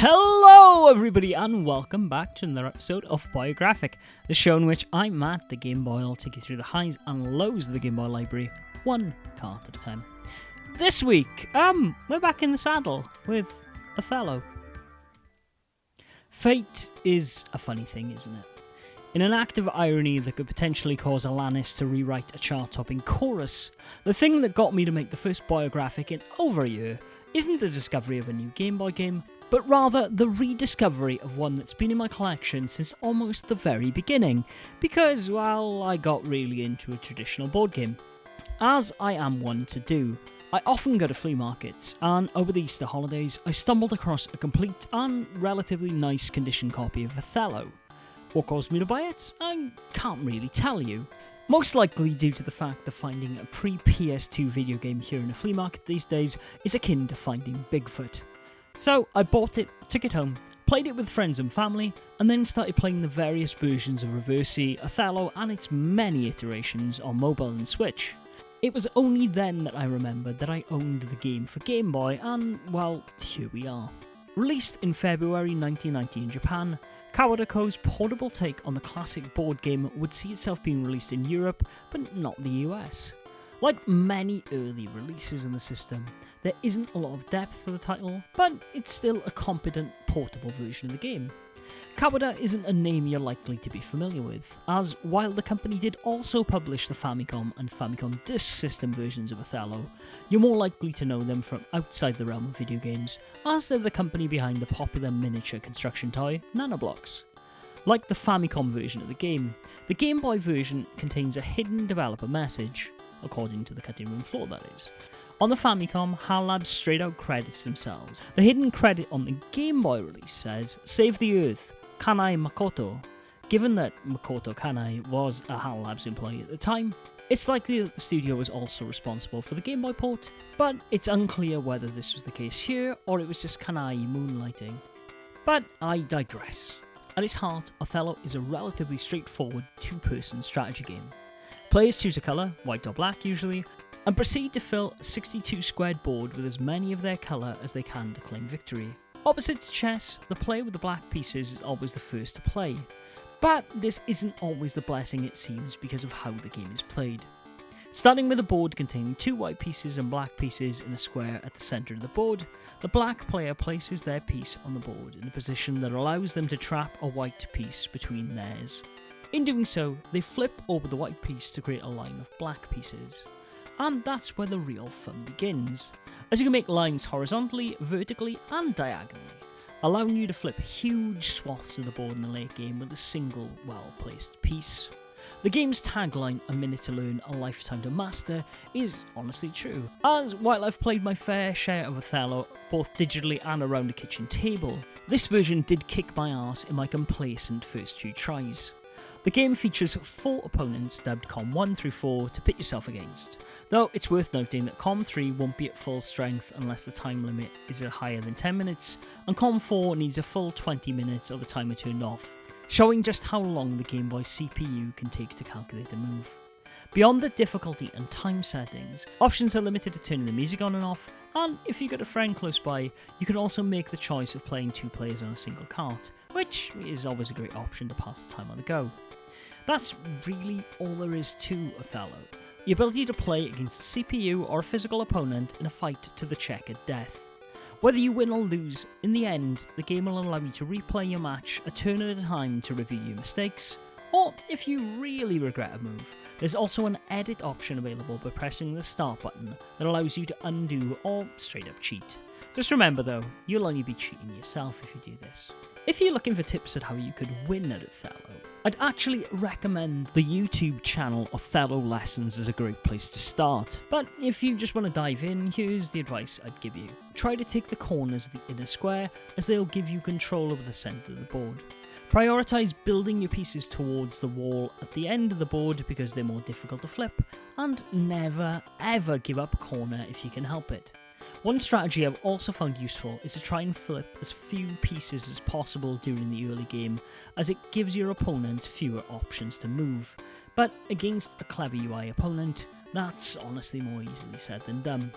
Hello everybody and welcome back to another episode of Boyographic, the show in which I, Matt, the Game Boy, will take you through the highs and lows of the Game Boy library, one card at a time. This week, we're back in the saddle with Othello. Fate is a funny thing, isn't it? In an act of irony that could potentially cause Alanis to rewrite a chart-topping chorus, the thing that got me to make the first Boyographic in over a year isn't the discovery of a new Game Boy game, but rather the rediscovery of one that's been in my collection since almost the very beginning, because, well, I got really into a traditional board game. As I am one to do, I often go to flea markets, and over the Easter holidays I stumbled across a complete and relatively nice condition copy of Othello. What caused me to buy it? I can't really tell you. Most likely due to the fact that finding a pre-PS2 video game here in a flea market these days is akin to finding Bigfoot. So I bought it, took it home, played it with friends and family, and then started playing the various versions of Reversi, Othello, and its many iterations on mobile and Switch. It was only then that I remembered that I owned the game for Game Boy, and, well, here we are. Released in February 1990 in Japan, Kawadeko's portable take on the classic board game would see itself being released in Europe, but not the US. Like many early releases in the system, there isn't a lot of depth to the title, but it's still a competent portable version of the game. Kawada isn't a name you're likely to be familiar with, as while the company did also publish the Famicom and Famicom Disk System versions of Othello, you're more likely to know them from outside the realm of video games, as they're the company behind the popular miniature construction toy Nanoblocks. Like the Famicom version of the Game Boy version contains a hidden developer message, according to the cutting room floor that is. On the Famicom, HAL Labs straight out credits themselves. The hidden credit on the Game Boy release says, "Save the Earth, Kanai Makoto." Given that Makoto Kanai was a HAL Labs employee at the time, it's likely that the studio was also responsible for the Game Boy port, but it's unclear whether this was the case here or it was just Kanai moonlighting. But I digress. At its heart, Othello is a relatively straightforward two-person strategy game. Players choose a colour, white or black usually, and proceed to fill a 62 squared board with as many of their colour as they can to claim victory. Opposite to chess, the player with the black pieces is always the first to play, but this isn't always the blessing it seems because of how the game is played. Starting with a board containing two white pieces and black pieces in a square at the centre of the board, the black player places their piece on the board in a position that allows them to trap a white piece between theirs. In doing so, they flip over the white piece to create a line of black pieces. And that's where the real fun begins, as you can make lines horizontally, vertically and diagonally, allowing you to flip huge swaths of the board in the late game with a single well-placed piece. The game's tagline, "A minute to learn, a lifetime to master," is honestly true, as while I've played my fair share of Othello both digitally and around a kitchen table, this version did kick my arse in my complacent first few tries. The game features 4 opponents dubbed Com 1 through 4 to pit yourself against, though it's worth noting that Com 3 won't be at full strength unless the time limit is higher than 10 minutes, and Com 4 needs a full 20 minutes or the timer turned off, showing just how long the Game Boy CPU can take to calculate a move. Beyond the difficulty and time settings, options are limited to turning the music on and off, and if you've got a friend close by, you can also make the choice of playing 2 players on a single cart, which is always a great option to pass the time on the go. That's really all there is to Othello. The ability to play against a CPU or a physical opponent in a fight to the checkered death. Whether you win or lose, in the end, the game will allow you to replay your match a turn at a time to review your mistakes, or if you really regret a move, there's also an edit option available by pressing the start button that allows you to undo or straight up cheat. Just remember though, you'll only be cheating yourself if you do this. If you're looking for tips on how you could win at Othello, I'd actually recommend the YouTube channel Othello Lessons as a great place to start. But if you just want to dive in, here's the advice I'd give you. Try to take the corners of the inner square, as they'll give you control over the centre of the board. Prioritise building your pieces towards the wall at the end of the board because they're more difficult to flip, and never ever give up a corner if you can help it. One strategy I've also found useful is to try and flip as few pieces as possible during the early game, as it gives your opponents fewer options to move. But against a clever UI opponent, that's honestly more easily said than done.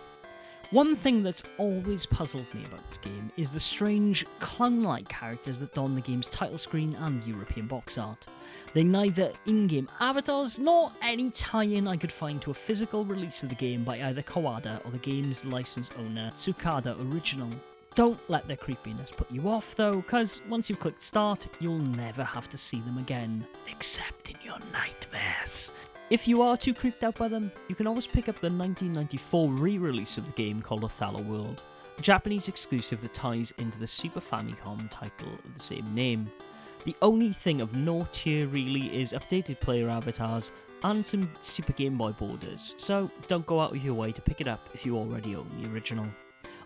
One thing that's always puzzled me about this game is the strange clown-like characters that don the game's title screen and European box art. They're neither in-game avatars nor any tie-in I could find to a physical release of the game by either Kawada or the game's license owner Tsukada Original. Don't let their creepiness put you off though, because once you've clicked start, you'll never have to see them again, except in your nightmares. If you are too creeped out by them, you can always pick up the 1994 re-release of the game called Othello World, a Japanese exclusive that ties into the Super Famicom title of the same name. The only thing of note here really is updated player avatars and some Super Game Boy borders, so don't go out of your way to pick it up if you already own the original.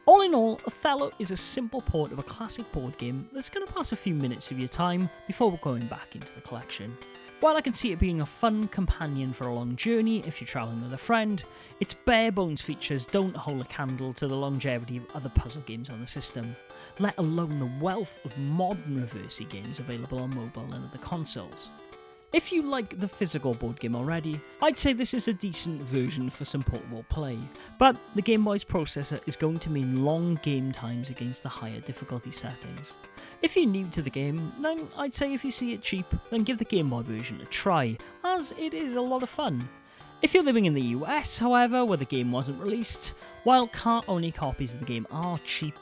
All in all, Othello is a simple port of a classic board game that's going to pass a few minutes of your time before going back into the collection. While I can see it being a fun companion for a long journey if you're travelling with a friend, its bare bones features don't hold a candle to the longevity of other puzzle games on the system, let alone the wealth of modern reversey games available on mobile and other consoles. If you like the physical board game already, I'd say this is a decent version for some portable play, but the Game Boy's processor is going to mean long game times against the higher difficulty settings. If you're new to the game, then I'd say if you see it cheap, then give the Game Boy version a try, as it is a lot of fun. If you're living in the US, however, where the game wasn't released, while cart-only copies of the game are cheap,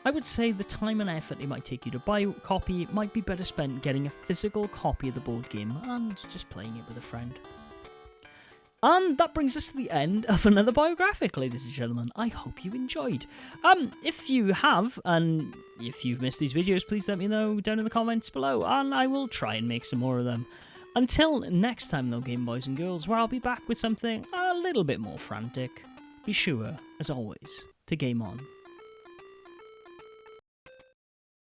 I would say the time and effort it might take you to buy a copy might be better spent getting a physical copy of the board game and just playing it with a friend. And that brings us to the end of another Boyographic, ladies and gentlemen. I hope you enjoyed. If you have, and if you've missed these videos, please let me know down in the comments below, and I will try and make some more of them. Until next time though, Game Boys and Girls, where I'll be back with something a little bit more frantic, be sure, as always, to game on.